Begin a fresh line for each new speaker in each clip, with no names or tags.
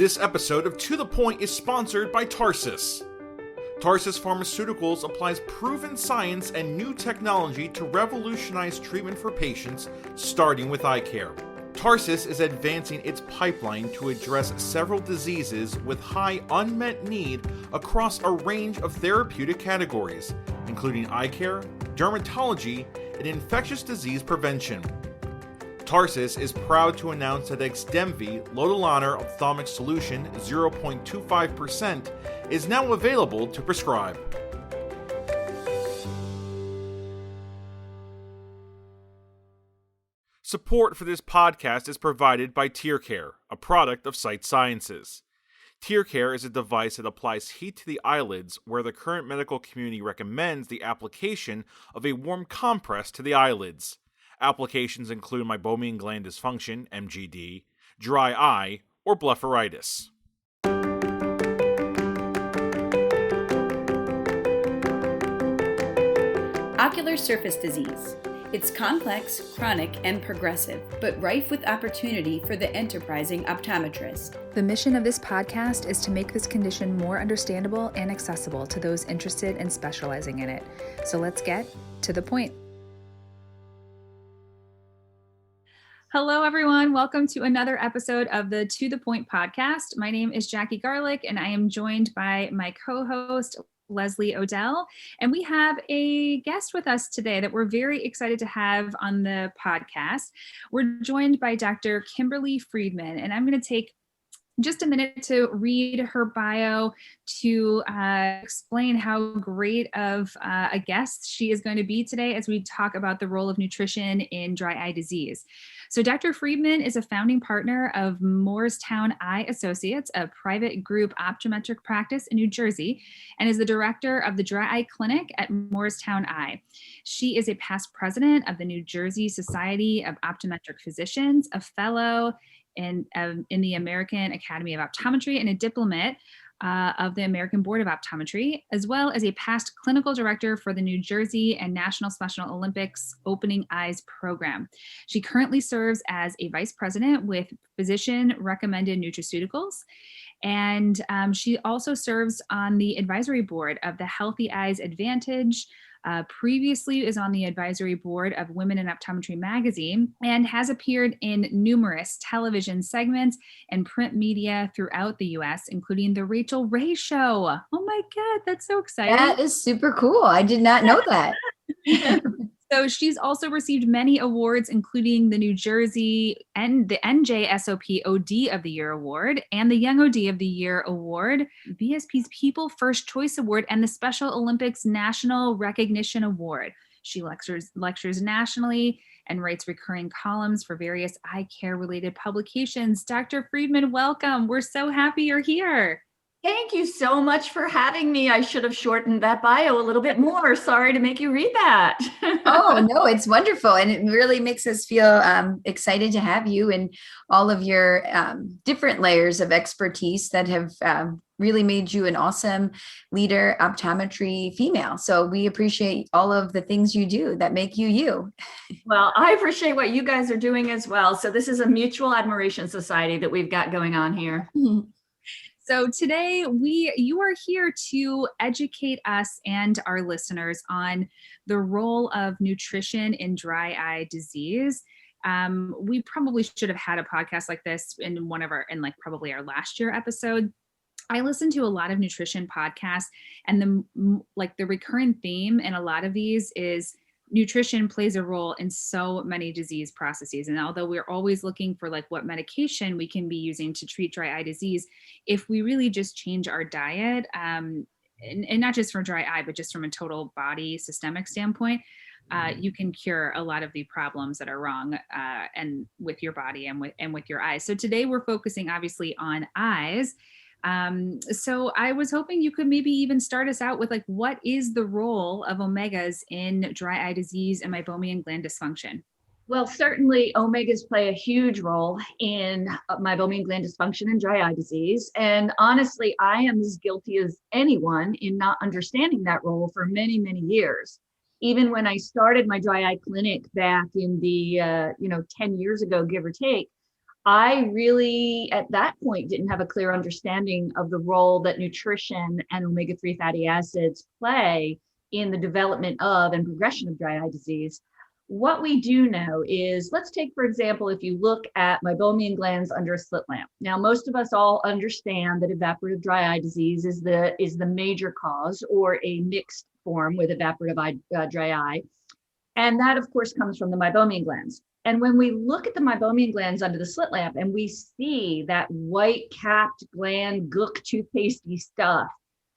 This episode of To The Point is sponsored by Tarsus. Tarsus Pharmaceuticals applies proven science and new technology to revolutionize treatment for patients, starting with eye care. Tarsus is advancing its pipeline to address several diseases with high unmet need across a range of therapeutic categories, including eye care, dermatology, and infectious disease prevention. Tarsus is proud to announce that Xdemvy Lotilaner Ophthalmic Solution 0.25% is now available to prescribe. Support for this podcast is provided by TearCare, a product of Sight Sciences. TearCare is a device that applies heat to the eyelids, where the current medical community recommends the application of a warm compress to the eyelids. Applications include meibomian gland dysfunction, MGD, dry eye, or blepharitis.
Ocular surface disease. It's complex, chronic, and progressive, but rife with opportunity for the enterprising optometrist.
The mission of this podcast is to make this condition more understandable and accessible to those interested in specializing in it. So let's get to the point.
Hello, everyone. Welcome to another episode of the To The Point podcast. My name is Jackie Garlick, and I am joined by my co-host, Leslie Odell. And we have a guest with us today that we're very excited to have on the podcast. We're joined by Dr. Kimberly Friedman, and I'm going to take just a minute to read her bio to explain how great of a guest she is going to be today as we talk about the role of nutrition in dry eye disease. So Dr. Friedman is a founding partner of Morristown Eye Associates, a private group optometric practice in New Jersey, and is the director of the Dry Eye Clinic at Morristown Eye. She is a past president of the New Jersey Society of Optometric Physicians, a fellow in the American Academy of Optometry, and a diplomat of the American Board of Optometry, as well as a past clinical director for the New Jersey and National Special Olympics Opening Eyes program. She currently serves as a vice president with Physician Recommended Nutraceuticals, and she also serves on the advisory board of the Healthy Eyes Advantage. Previously is on the advisory board of Women in Optometry magazine and has appeared in numerous television segments and print media throughout the U.S., including The Rachel Ray Show. Oh my God, that's so exciting.
That is super cool. I did not know that.
So she's also received many awards, including the New Jersey and the NJSOP OD of the Year Award and the Young OD of the Year Award, BSP's People First Choice Award, and the Special Olympics National Recognition Award. She lectures nationally and writes recurring columns for various eye care related publications. Dr. Friedman, welcome. We're so happy you're here.
Thank you so much for having me. I should have shortened that bio a little bit more. Sorry to make you read that. Oh, no, it's wonderful. And it really makes us feel excited to have you and all of your different layers of expertise that have really made you an awesome leader, optometry female. So we appreciate all of the things you do that make you you. Well, I appreciate what you guys are doing as well. So this is a mutual admiration society that we've got going on here.
So today you are here to educate us and our listeners on the role of nutrition in dry eye disease. We probably should have had a podcast like this in probably our last year episode. I listen to a lot of nutrition podcasts, and the recurring theme in a lot of these is nutrition plays a role in so many disease processes. And although we're always looking for what medication we can be using to treat dry eye disease, if we really just change our diet, and not just for dry eye, but just from a total body systemic standpoint, you can cure a lot of the problems that are wrong and with your body and with your eyes. So today we're focusing obviously on eyes. So I was hoping you could maybe even start us out with what is the role of omegas in dry eye disease and meibomian gland dysfunction?
Well, certainly omegas play a huge role in meibomian gland dysfunction and dry eye disease. And honestly, I am as guilty as anyone in not understanding that role for many, many years. Even when I started my dry eye clinic back in the, 10 years ago, give or take, I really, at that point, didn't have a clear understanding of the role that nutrition and omega-3 fatty acids play in the development of and progression of dry eye disease. What we do know is, let's take, for example, if you look at meibomian glands under a slit lamp. Now, most of us all understand that evaporative dry eye disease is the major cause, or a mixed form with evaporative dry eye. And that, of course, comes from the meibomian glands. And when we look at the meibomian glands under the slit lamp and we see that white capped gland gook toothpastey stuff,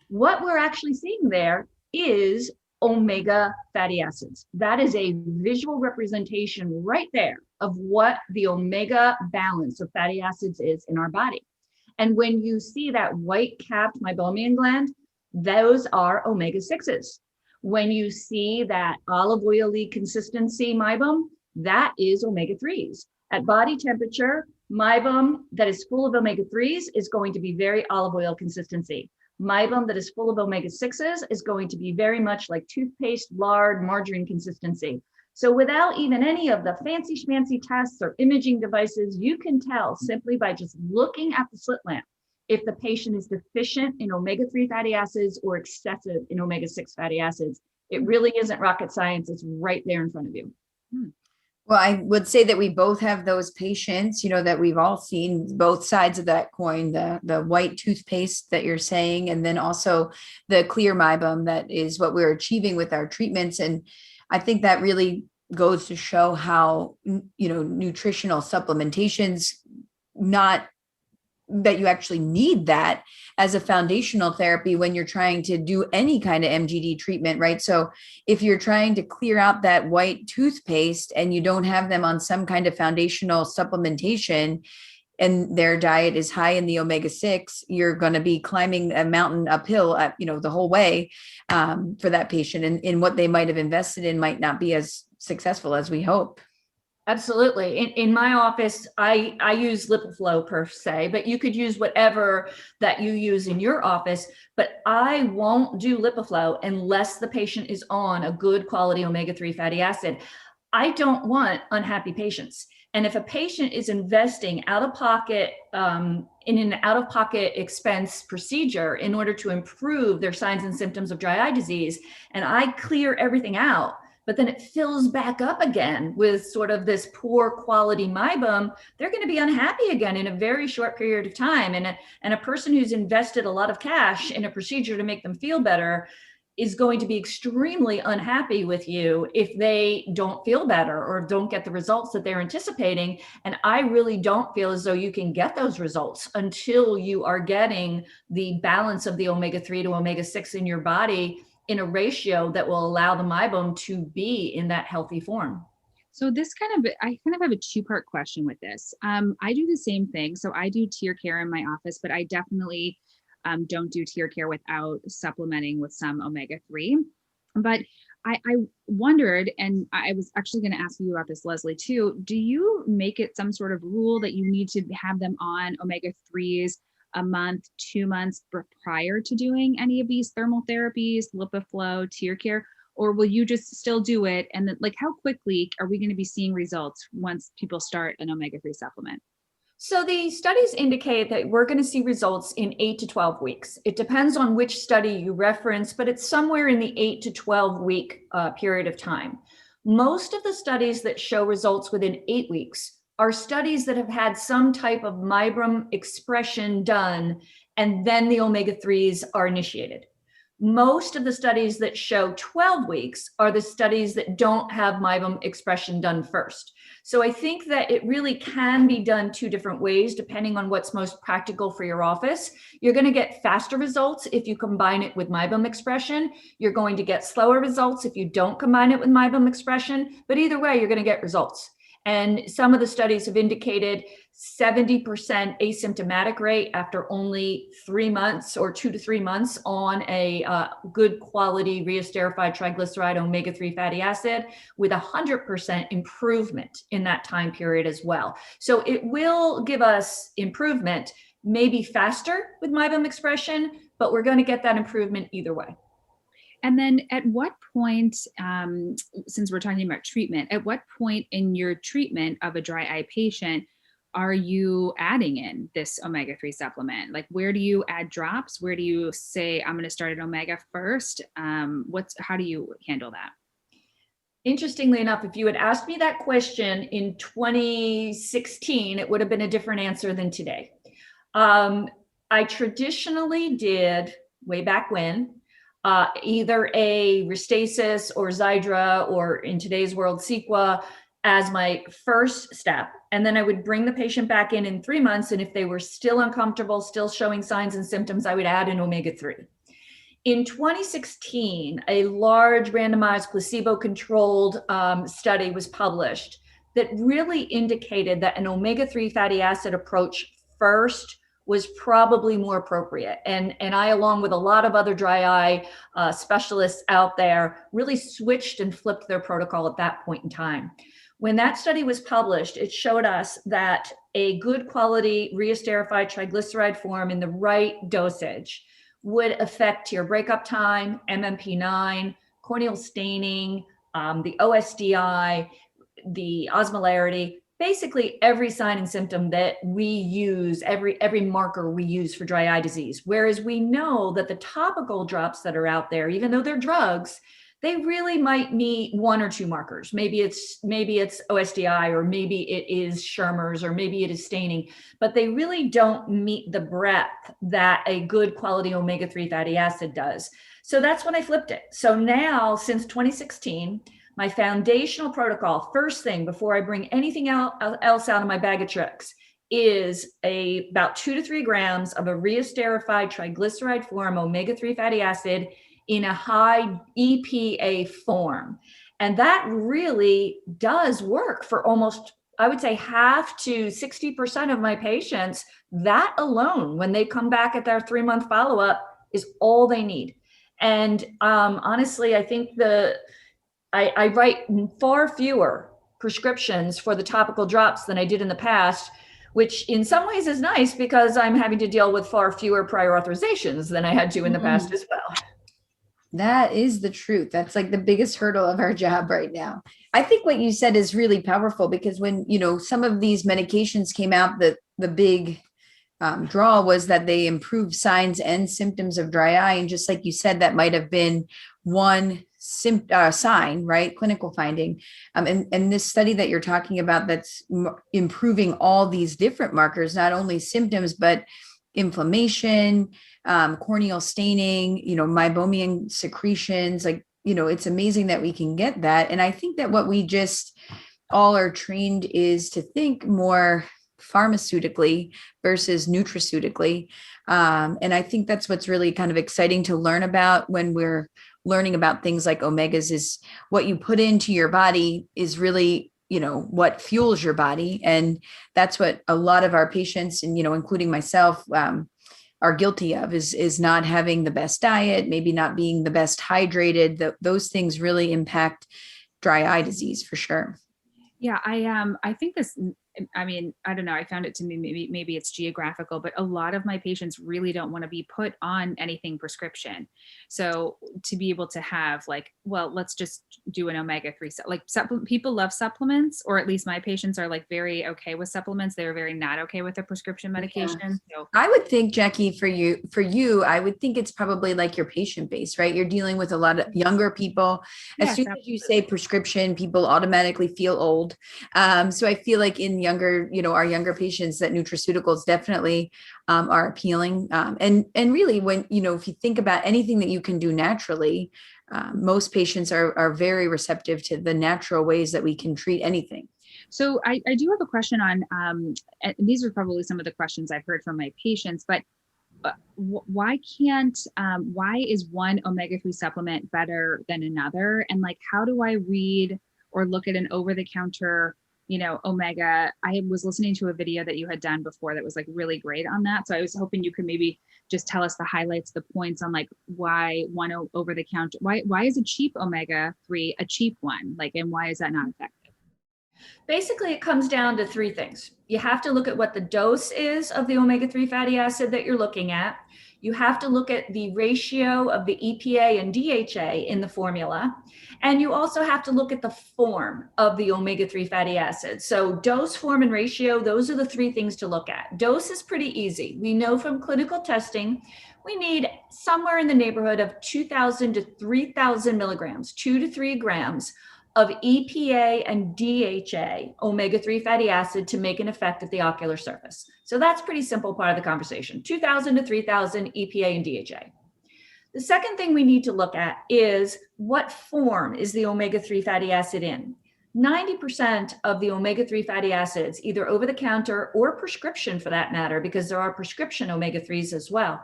what we're actually seeing there is omega fatty acids. That is a visual representation right there of what the omega balance of fatty acids is in our body. And when you see that white capped meibomian gland, those are omega 6s. When you see that olive oily consistency meibum, that is omega 3s. At body temperature, meibum that is full of omega 3s is going to be very olive oil consistency. Meibum that is full of omega 6s is going to be very much like toothpaste, lard, margarine consistency. So without even any of the fancy schmancy tests or imaging devices, you can tell simply by just looking at the slit lamp if the patient is deficient in omega 3 fatty acids or excessive in omega 6 fatty acids. It really isn't rocket science. It's right there in front of you.
Well, I would say that we both have those patients, that we've all seen both sides of that coin, the white toothpaste that you're saying, and then also the clear meibum that is what we're achieving with our treatments. And I think that really goes to show how, nutritional supplementations, not that you actually need that as a foundational therapy when you're trying to do any kind of MGD treatment, right? So if you're trying to clear out that white toothpaste and you don't have them on some kind of foundational supplementation and their diet is high in the omega-6, you're going to be climbing a mountain uphill, the whole way for that patient. And what they might have invested in might not be as successful as we hope.
Absolutely. In my office, I use LipiFlow per se, but you could use whatever that you use in your office. But I won't do LipiFlow unless the patient is on a good quality omega-3 fatty acid. I don't want unhappy patients. And if a patient is investing out of pocket in an out-of-pocket expense procedure in order to improve their signs and symptoms of dry eye disease, and I clear everything out, but then it fills back up again with sort of this poor quality meibum, they're going to be unhappy again in a very short period of time. And a person who's invested a lot of cash in a procedure to make them feel better is going to be extremely unhappy with you if they don't feel better or don't get the results that they're anticipating. And I really don't feel as though you can get those results until you are getting the balance of the omega-3 to omega-6 in your body in a ratio that will allow the meibum to be in that healthy form.
So I kind of have a two-part question with this. I do the same thing. So I do tear care in my office, but I definitely don't do tear care without supplementing with some omega-3. But I wondered, and I was actually going to ask you about this, Leslie, too. Do you make it some sort of rule that you need to have them on omega-3s a month, 2 months prior to doing any of these thermal therapies, LipiFlow, tear care, or will you just still do it? And then, how quickly are we going to be seeing results once people start an omega-3 supplement?
So the studies indicate that we're going to see results in 8 to 12 weeks. It depends on which study you reference, but it's somewhere in the 8 to 12 week period of time. Most of the studies that show results within 8 weeks are studies that have had some type of meibum expression done, and then the omega-3s are initiated. Most of the studies that show 12 weeks are the studies that don't have meibum expression done first. So I think that it really can be done two different ways, depending on what's most practical for your office. You're going to get faster results if you combine it with meibum expression. You're going to get slower results if you don't combine it with meibum expression, but either way, you're going to get results. And some of the studies have indicated 70% asymptomatic rate after only 3 months or 2 to 3 months on a good quality reesterified triglyceride omega-3 fatty acid, with 100% improvement in that time period as well. So it will give us improvement, maybe faster with meibum expression, but we're going to get that improvement either way.
And then at what point, since we're talking about treatment, at what point in your treatment of a dry eye patient are you adding in this omega-3 supplement? Like, where do you add drops? Where do you say, I'm going to start an omega first? How do you handle that?
Interestingly enough, if you had asked me that question in 2016, it would have been a different answer than today. I traditionally did, way back when, either a Restasis or Xiidra, or in today's world, Cequa, as my first step. And then I would bring the patient back in 3 months. And if they were still uncomfortable, still showing signs and symptoms, I would add an omega-3. In 2016, a large randomized placebo-controlled study was published that really indicated that an omega-3 fatty acid approach first was probably more appropriate. And I, along with a lot of other dry eye specialists out there, really switched and flipped their protocol at that point in time. When that study was published, it showed us that a good quality reesterified triglyceride form in the right dosage would affect tear breakup time, MMP9, corneal staining, the OSDI, the osmolarity, basically every sign and symptom that we use, every marker we use for dry eye disease. Whereas we know that the topical drops that are out there, even though they're drugs, they really might meet 1 or 2 markers. Maybe it's OSDI, or maybe it is Schirmer's, or maybe it is staining, but they really don't meet the breadth that a good quality omega-3 fatty acid does. So that's when I flipped it. So now, since 2016, my foundational protocol, first thing before I bring anything else out of my bag of tricks, is about 2 to 3 grams of a reesterified triglyceride form omega-3 fatty acid in a high EPA form. And that really does work for almost, I would say, half to 60% of my patients. That alone, when they come back at their 3-month follow-up, is all they need. And honestly, I think I write far fewer prescriptions for the topical drops than I did in the past, which in some ways is nice because I'm having to deal with far fewer prior authorizations than I had to in the past as well.
That is the truth. That's like the biggest hurdle of our job right now. I think what you said is really powerful, because when, some of these medications came out, the big draw was that they improve signs and symptoms of dry eye. And just like you said, that might have been one sign, right? Clinical finding. And this study that you're talking about, that's improving all these different markers, not only symptoms, but inflammation, corneal staining, meibomian secretions, it's amazing that we can get that. And I think that what we just all are trained is to think more pharmaceutically versus nutraceutically. And I think that's what's really kind of exciting to learn about when we're learning about things like omegas, is what you put into your body is really, what fuels your body. And that's what a lot of our patients, and, including myself, are guilty of, is not having the best diet, maybe not being the best hydrated. Those things really impact dry eye disease for sure.
Yeah, I think this, I don't know, I found it to be maybe it's geographical, but a lot of my patients really don't want to be put on anything prescription. So to be able to have let's just do an omega-3, people love supplements, or at least my patients are very okay with supplements. They're very not okay with a prescription medication. Yeah. So
I would think, Jackie, for you, I would think it's probably like your patient base, right? You're dealing with a lot of younger people. As soon as you say prescription, people automatically feel old. So I feel like in our younger patients, that nutraceuticals definitely are appealing. And really, when, if you think about anything that you can do naturally, most patients are very receptive to the natural ways that we can treat anything.
So I do have a question on, and these are probably some of the questions I've heard from my patients, but why is one omega-3 supplement better than another? And how do I read or look at an over-the-counter omega? I was listening to a video that you had done before that was really great on that. So I was hoping you could maybe just tell us the highlights, the points on why one over the counter, why is a cheap omega-3 a cheap one? And why is that not effective?
Basically, it comes down to three things. You have to look at what the dose is of the omega-3 fatty acid that you're looking at. You have to look at the ratio of the EPA and DHA in the formula. And you also have to look at the form of the omega-3 fatty acid. So dose, form, and ratio, those are the three things to look at. Dose is pretty easy. We know from clinical testing, we need somewhere in the neighborhood of 2,000 to 3,000 milligrams, 2 to 3 grams of EPA and DHA, omega-3 fatty acid, to make an effect at the ocular surface. So that's pretty simple part of the conversation, 2,000 to 3,000 EPA and DHA. The second thing we need to look at is what form is the omega-3 fatty acid in? 90% of the omega-3 fatty acids, either over the counter or prescription for that matter, because there are prescription omega-3s as well,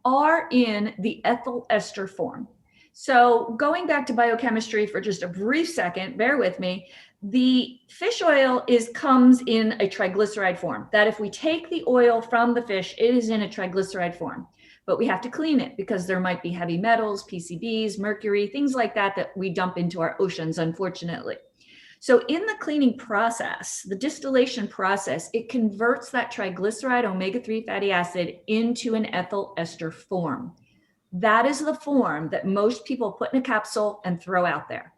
are in the ethyl ester form. So going back to biochemistry for just a brief second, bear with me, the fish oil comes in a triglyceride form. That if we take the oil from the fish, it is in a triglyceride form. But we have to clean it because there might be heavy metals, PCBs, mercury, things like that we dump into our oceans, unfortunately. So in the cleaning process, the distillation process, it converts that triglyceride omega-3 fatty acid into an ethyl ester form. That is the form that most people put in a capsule and throw out there.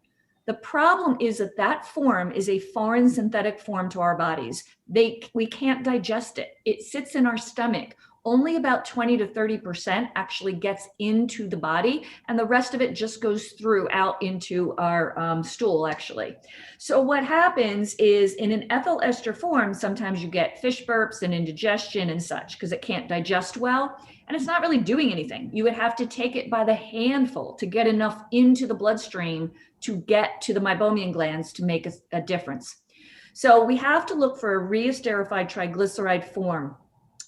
The problem is that form is a foreign synthetic form to our bodies. We can't digest it. It sits in our stomach. Only about 20 to 30% actually gets into the body, and the rest of it just goes out into our stool, actually. So what happens is in an ethyl ester form, sometimes you get fish burps and indigestion and such because it can't digest well, and it's not really doing anything. You would have to take it by the handful to get enough into the bloodstream to get to the meibomian glands to make a difference. So we have to look for a reesterified triglyceride form.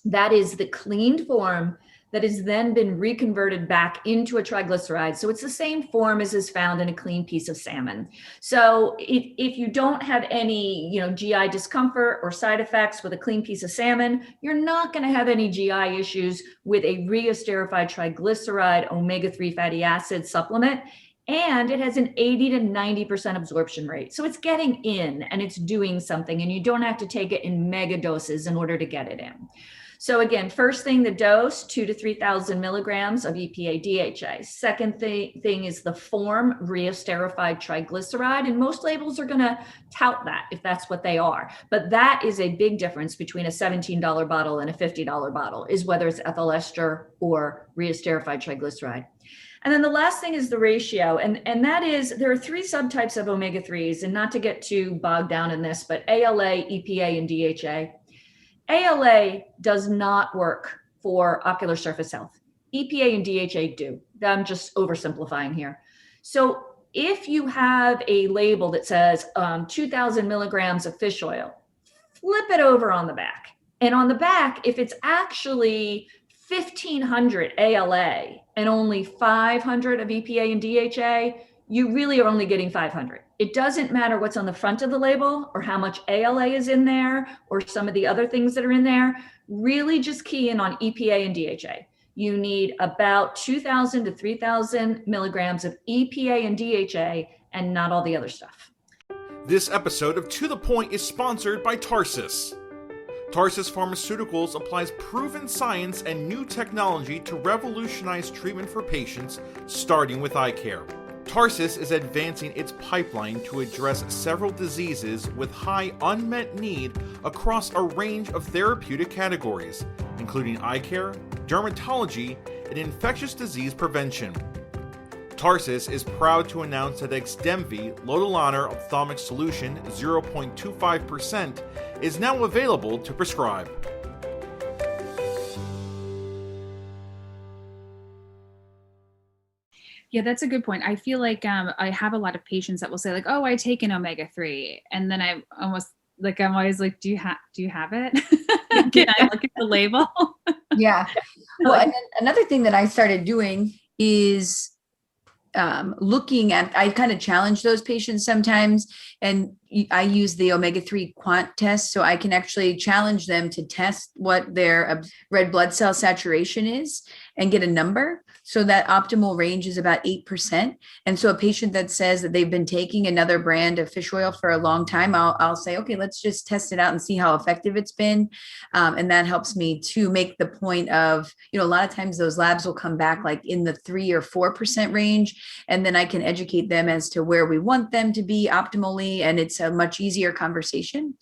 That is the cleaned form that has then been reconverted back into a triglyceride. So it's the same form as is found in a clean piece of salmon. So if you don't have any, GI discomfort or side effects with a clean piece of salmon, you're not going to have any GI issues with a reesterified triglyceride omega-3 fatty acid supplement. And it has an 80 to 90% absorption rate. So it's getting in and it's doing something, and you don't have to take it in mega doses in order to get it in. So again, first thing, the dose, 2 to 3,000 milligrams of EPA DHA. Second thing is the form, reesterified triglyceride. And most labels are going to tout that if that's what they are. But that is a big difference between a $17 bottle and a $50 bottle, is whether it's ethyl ester or reesterified triglyceride. And then the last thing is the ratio. And that is, there are three subtypes of omega-3s, and not to get too bogged down in this, but ALA, EPA, and DHA. ALA does not work for ocular surface health. EPA and DHA do. I'm just oversimplifying here. So if you have a label that says 2,000 milligrams of fish oil, flip it over on the back. And on the back, if it's actually 1,500 ALA and only 500 of EPA and DHA, you really are only getting 500. It doesn't matter what's on the front of the label or how much ALA is in there or some of the other things that are in there. Really just key in on EPA and DHA. You need about 2,000 to 3,000 milligrams of EPA and DHA and not all the other stuff.
This episode of To The Point is sponsored by Tarsus. Tarsus Pharmaceuticals applies proven science and new technology to revolutionize treatment for patients, starting with eye care. Tarsus is advancing its pipeline to address several diseases with high unmet need across a range of therapeutic categories, including eye care, dermatology, and infectious disease prevention. Tarsus is proud to announce that Xdemvy Lotilaner Ophthalmic Solution 0.25% is now available to prescribe.
Yeah, that's a good point. I feel like I have a lot of patients that will say like, "Oh, I take an omega-3," and then I'm always like, "Do you have it? Can I look at the label?"
Yeah. Well, and then another thing that I started doing is looking at, I kind of challenge those patients sometimes, and I use the omega-3 quant test, so I can actually challenge them to test what their red blood cell saturation is and get a number. So that optimal range is about 8%. And so a patient that says that they've been taking another brand of fish oil for a long time, I'll say, okay, let's just test it out and see how effective it's been. And that helps me to make the point of, a lot of times those labs will come back like in the 3 or 4% range. And then I can educate them as to where we want them to be optimally. And it's a much easier conversation.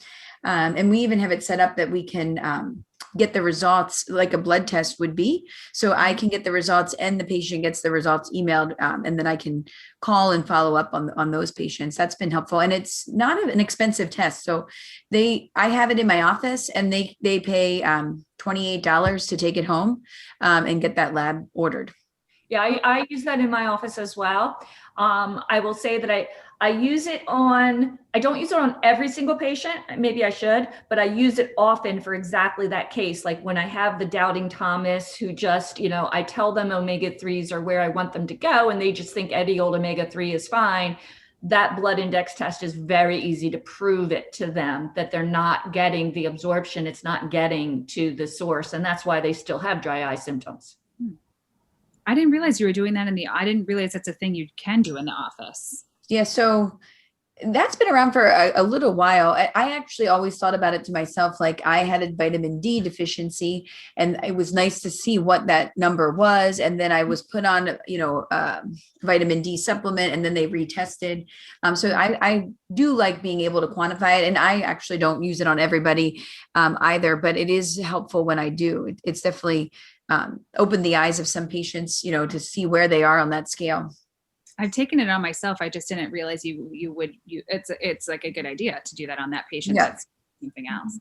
And we even have it set up that we can get the results like a blood test would be. So I can get the results and the patient gets the results emailed. And then I can call and follow up on those patients. That's been helpful. And it's not an expensive test. So I have it in my office and they pay $28 to take it home and get that lab ordered.
Yeah, I use that in my office as well. I will say that I use it I don't use it on every single patient. Maybe I should, but I use it often for exactly that case. Like when I have the doubting Thomas who just, I tell them omega-3s are where I want them to go and they just think any old omega-3 is fine. That blood index test is very easy to prove it to them that they're not getting the absorption. It's not getting to the source. And that's why they still have dry eye symptoms.
I didn't realize you were doing that I didn't realize that's a thing you can do in the office.
Yeah. So that's been around for a little while. I actually always thought about it to myself, like I had a vitamin D deficiency and it was nice to see what that number was. And then I was put on, vitamin D supplement and then they retested. So I do like being able to quantify it. And I actually don't use it on everybody either, but it is helpful when I do. It's definitely opened the eyes of some patients, to see where they are on that scale.
I've taken it on myself. I just didn't realize you would. It's like a good idea to do that on that patient.
Yeah.
That's something else.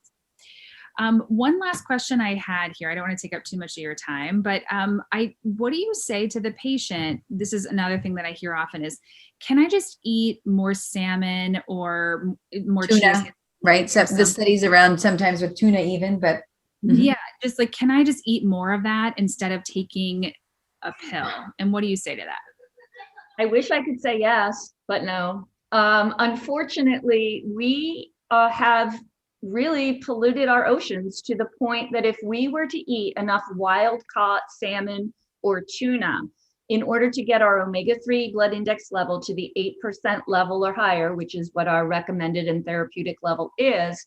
One last question I had here. I don't want to take up too much of your time, but what do you say to the patient? This is another thing that I hear often is, can I just eat more salmon or more
tuna?
Cheese?
Right. So the studies around sometimes with tuna even, but
yeah, just like, can I just eat more of that instead of taking a pill? And what do you say to that?
I wish I could say yes, but no. Unfortunately, we have really polluted our oceans to the point that if we were to eat enough wild-caught salmon or tuna, in order to get our omega-3 blood index level to the 8% level or higher, which is what our recommended and therapeutic level is,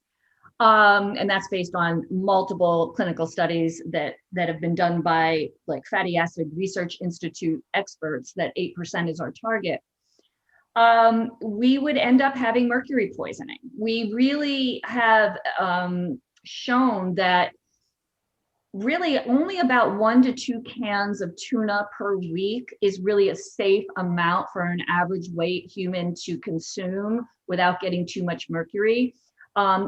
and that's based on multiple clinical studies that have been done by like Fatty Acid Research Institute experts, that 8% is our target. We would end up having mercury poisoning. We really have shown that really only about 1 to 2 cans of tuna per week is really a safe amount for an average weight human to consume without getting too much mercury.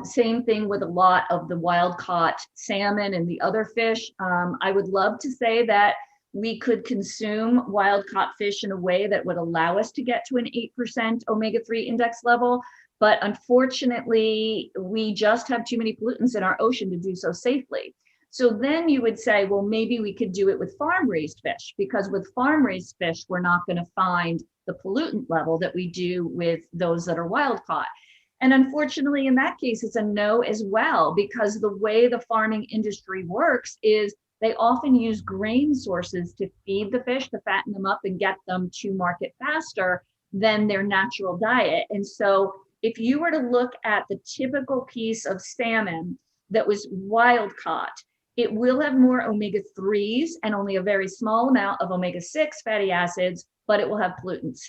Same thing with a lot of the wild caught salmon and the other fish. I would love to say that we could consume wild caught fish in a way that would allow us to get to an 8% omega-3 index level. But unfortunately, we just have too many pollutants in our ocean to do so safely. So then you would say, well, maybe we could do it with farm-raised fish, because with farm-raised fish, we're not going to find the pollutant level that we do with those that are wild caught. And unfortunately, in that case, it's a no as well, because the way the farming industry works is they often use grain sources to feed the fish, to fatten them up and get them to market faster than their natural diet. And so if you were to look at the typical piece of salmon that was wild caught, it will have more omega-3s and only a very small amount of omega-6 fatty acids, but it will have pollutants.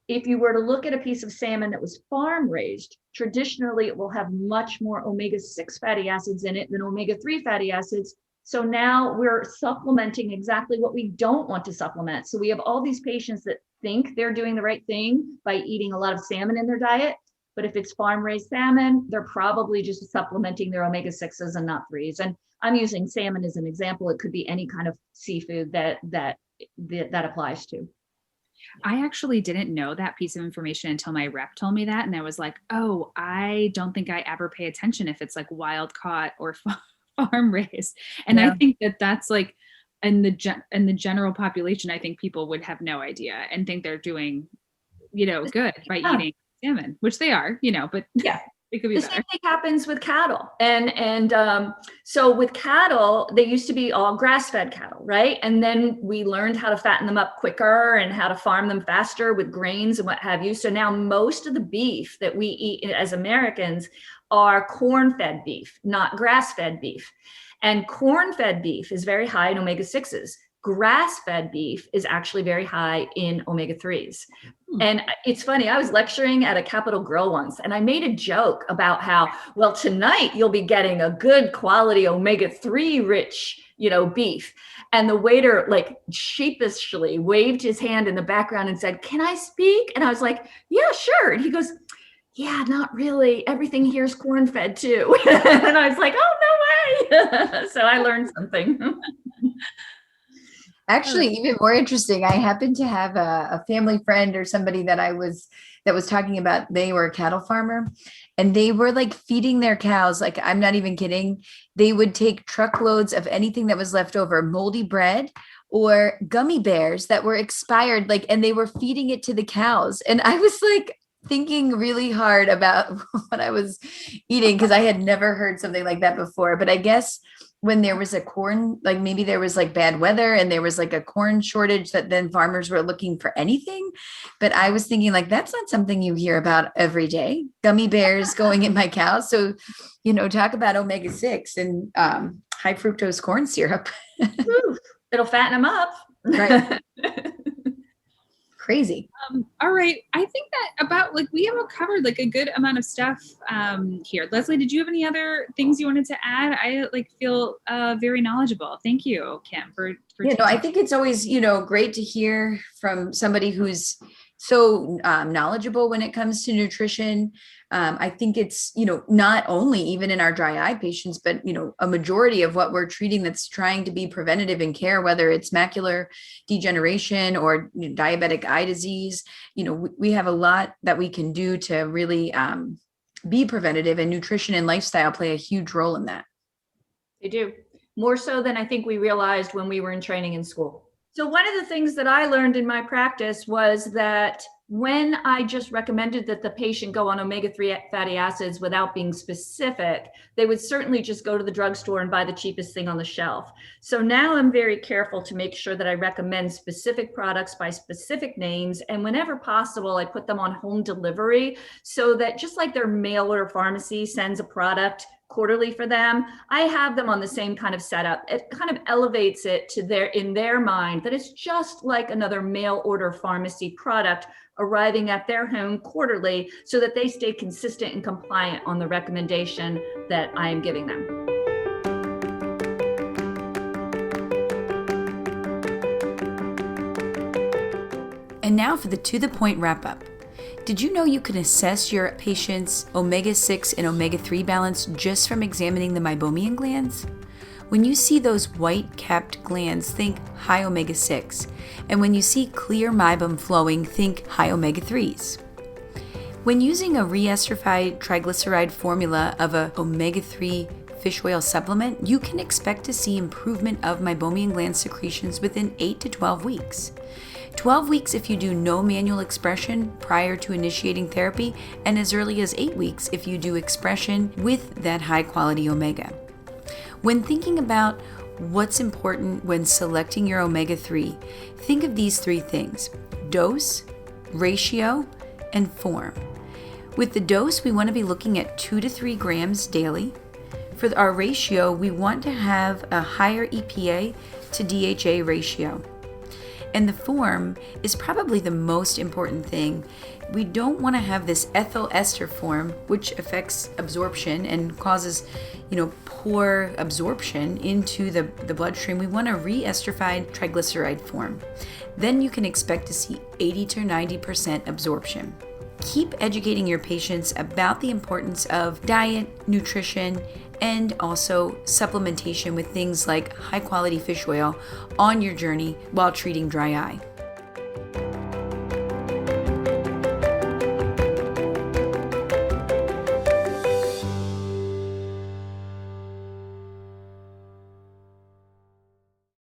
If you were to look at a piece of salmon that was farm raised, traditionally it will have much more omega-6 fatty acids in it than omega-3 fatty acids. So now we're supplementing exactly what we don't want to supplement. So we have all these patients that think they're doing the right thing by eating a lot of salmon in their diet. But if it's farm raised salmon, they're probably just supplementing their omega-6s and not 3s. And I'm using salmon as an example. It could be any kind of seafood that applies to.
I actually didn't know that piece of information until my rep told me that. And I was like, oh, I don't think I ever pay attention if it's like wild caught or farm raised. And yeah. I think that's like, in the general population, I think people would have no idea and think they're doing, good by eating salmon, which they are, but
Yeah.
it could be
the
better.
same thing happens with cattle. So with cattle, they used to be all grass-fed cattle, right? And then we learned how to fatten them up quicker and how to farm them faster with grains and what have you. So now most of the beef that we eat as Americans are corn-fed beef, not grass-fed beef. And corn-fed beef is very high in omega-6s. Grass-fed beef is actually very high in omega-3s. And it's funny, I was lecturing at a Capital Grill once, and I made a joke about how, well, tonight you'll be getting a good quality omega-3 rich, beef. And the waiter like sheepishly waved his hand in the background and said, "Can I speak?" And I was like, "Yeah, sure." And he goes, "Yeah, not really. Everything here is corn-fed too." And I was like, "Oh, no way." So I learned something.
Actually, even more interesting, I happened to have a family friend or somebody that was talking about, they were a cattle farmer, and they were like feeding their cows. Like, I'm not even kidding. They would take truckloads of anything that was left over, moldy bread or gummy bears that were expired, and they were feeding it to the cows. And I was like thinking really hard about what I was eating, because I had never heard something like that before. But I guess when there was a corn, maybe there was bad weather and there was a corn shortage, that then farmers were looking for anything. But I was thinking that's not something you hear about every day. Gummy bears going in my cows. So, talk about omega-6 and high fructose corn syrup.
It'll fatten them up.
Right. Crazy.
All right. I think that about we have covered a good amount of stuff here. Leslie, did you have any other things you wanted to add? I feel very knowledgeable. Thank you, Kim, for
I think it's always, great to hear from somebody who's so knowledgeable when it comes to nutrition. I think it's, not only even in our dry eye patients, but, a majority of what we're treating that's trying to be preventative in care, whether it's macular degeneration or diabetic eye disease, we have a lot that we can do to really be preventative, and nutrition and lifestyle play a huge role in that.
They do. More so than I think we realized when we were in training in school. So one of the things that I learned in my practice was that when I just recommended that the patient go on omega-3 fatty acids without being specific, they would certainly just go to the drugstore and buy the cheapest thing on the shelf. So now I'm very careful to make sure that I recommend specific products by specific names. And whenever possible, I put them on home delivery, so that just like their mail order pharmacy sends a product quarterly for them, I have them on the same kind of setup. It kind of elevates it to in their mind that it's just like another mail order pharmacy product arriving at their home quarterly, so that they stay consistent and compliant on the recommendation that I am giving them.
And now for the To The Point wrap-up. Did you know you can assess your patient's omega-6 and omega-3 balance just from examining the meibomian glands? When you see those white-capped glands, think high omega-6. And when you see clear meibum flowing, think high omega-3s. When using a reesterified triglyceride formula of a omega-3 fish oil supplement, you can expect to see improvement of meibomian gland secretions within 8 to 12 weeks. 12 weeks if you do no manual expression prior to initiating therapy, and as early as 8 weeks if you do expression with that high quality omega. When thinking about what's important when selecting your omega-3, think of these three things: dose, ratio, and form. With the dose, we want to be looking at 2 to 3 grams daily. For our ratio, we want to have a higher EPA to DHA ratio. And the form is probably the most important thing. We don't want to have this ethyl ester form, which affects absorption and causes, poor absorption into the bloodstream. We want a reesterified triglyceride form. Then you can expect to see 80 to 90% absorption. Keep educating your patients about the importance of diet, nutrition, and also supplementation with things like high quality fish oil on your journey while treating dry eye.